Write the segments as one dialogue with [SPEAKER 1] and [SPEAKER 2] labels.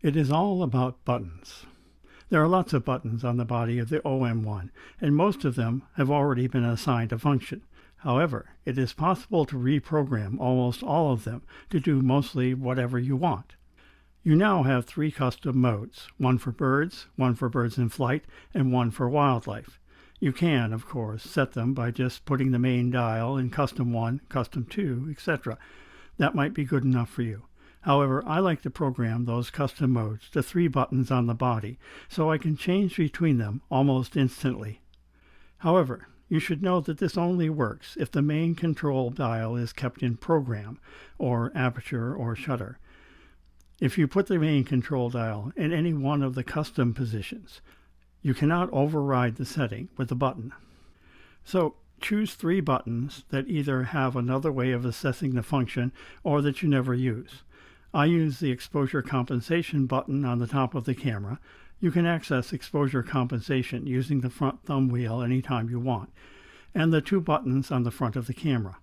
[SPEAKER 1] It is all about buttons. There are lots of buttons on the body of the OM-1, and most of them have already been assigned a function. However, it is possible to reprogram almost all of them to do mostly whatever you want. You now have 3 custom modes, one for birds in flight, and one for wildlife. You can, of course, set them by just putting the main dial in Custom 1, Custom 2, etc. That might be good enough for you. However, I like to program those custom modes to 3 buttons on the body, so I can change between them almost instantly. However, you should know that this only works if the main control dial is kept in program, or aperture or shutter. If you put the main control dial in any one of the custom positions, you cannot override the setting with a button. So choose 3 buttons that either have another way of assessing the function or that you never use. I use the exposure compensation button on the top of the camera. You can access exposure compensation using the front thumb wheel anytime you want, and the 2 buttons on the front of the camera.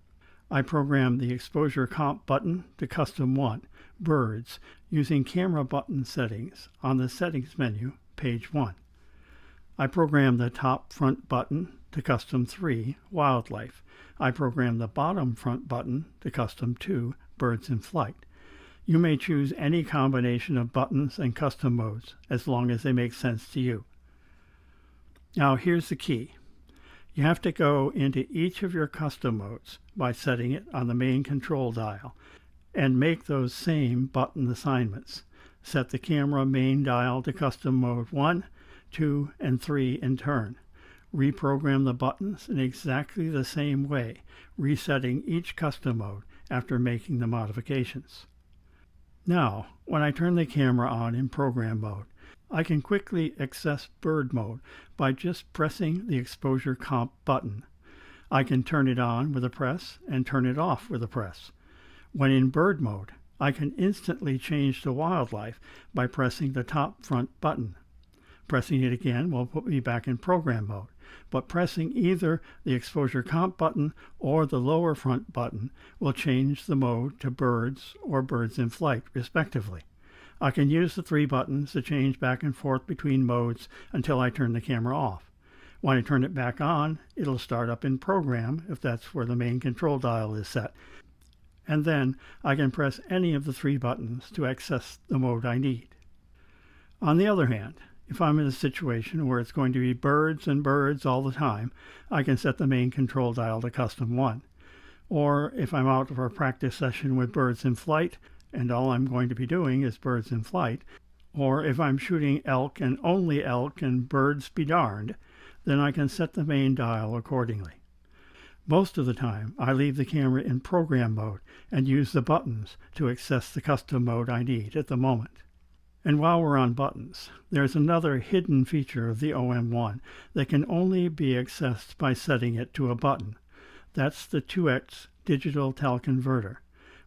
[SPEAKER 1] I program the exposure comp button to Custom 1, birds, using camera button settings on the settings menu, page 1. I program the top front button to Custom 3, wildlife. I program the bottom front button to Custom 2, birds in flight. You may choose any combination of buttons and custom modes as long as they make sense to you. Now here's the key. You have to go into each of your custom modes by setting it on the main control dial and make those same button assignments. Set the camera main dial to custom mode 1, 2, and 3 in turn. Reprogram the buttons in exactly the same way, resetting each custom mode after making the modifications. Now, when I turn the camera on in program mode, I can quickly access bird mode by just pressing the exposure comp button. I can turn it on with a press and turn it off with a press. When in bird mode, I can instantly change to wildlife by pressing the top front button. Pressing it again will put me back in program mode, but pressing either the exposure comp button or the lower front button will change the mode to birds or birds in flight, respectively. I can use the 3 buttons to change back and forth between modes until I turn the camera off. When I turn it back on, it'll start up in program if that's where the main control dial is set. And then I can press any of the 3 buttons to access the mode I need. On the other hand, if I'm in a situation where it's going to be birds and birds all the time, I can set the main control dial to Custom 1. Or if I'm out for a practice session with birds in flight, and all I'm going to be doing is birds in flight, or if I'm shooting elk and only elk and birds be darned, then I can set the main dial accordingly. Most of the time, I leave the camera in program mode and use the buttons to access the custom mode I need at the moment. And while we're on buttons, there's another hidden feature of the OM-1 that can only be accessed by setting it to a button. That's the 2x digital teleconverter.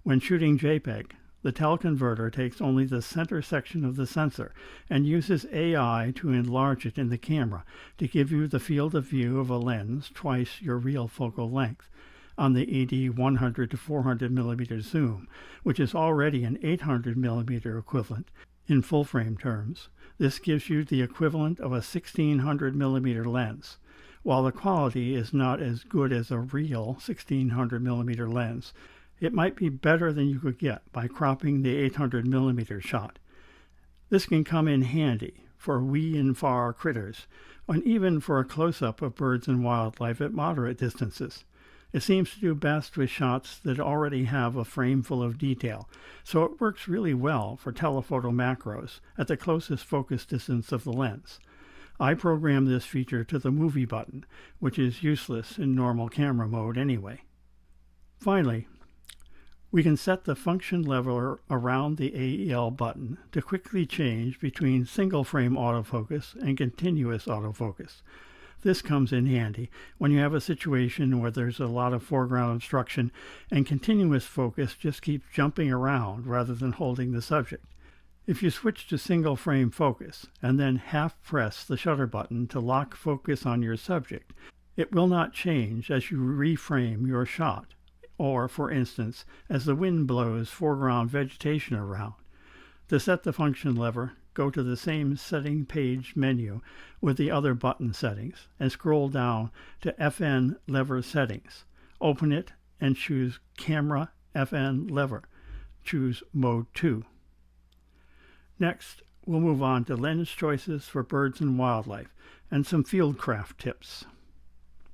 [SPEAKER 1] When shooting JPEG, the teleconverter takes only the center section of the sensor and uses AI to enlarge it in the camera to give you the field of view of a lens twice your real focal length on the ED 100 to 400 mm zoom, which is already an 800 mm equivalent. In full-frame terms, this gives you the equivalent of a 1600 mm lens. While the quality is not as good as a real 1600 mm lens, it might be better than you could get by cropping the 800 mm shot. This can come in handy for wee and far critters, and even for a close-up of birds and wildlife at moderate distances. It seems to do best with shots that already have a frame full of detail, so it works really well for telephoto macros at the closest focus distance of the lens. I program this feature to the movie button, which is useless in normal camera mode anyway. Finally, we can set the function leveler around the AEL button to quickly change between single-frame autofocus and continuous autofocus. This comes in handy when you have a situation where there's a lot of foreground obstruction and continuous focus just keeps jumping around rather than holding the subject. If you switch to single frame focus and then half press the shutter button to lock focus on your subject, it will not change as you reframe your shot, or, for instance, as the wind blows foreground vegetation around. To set the function lever, go to the same setting page menu with the other button settings and scroll down to FN lever settings. Open it and choose Camera FN lever. Choose Mode 2. Next, we'll move on to lens choices for birds and wildlife and some fieldcraft tips.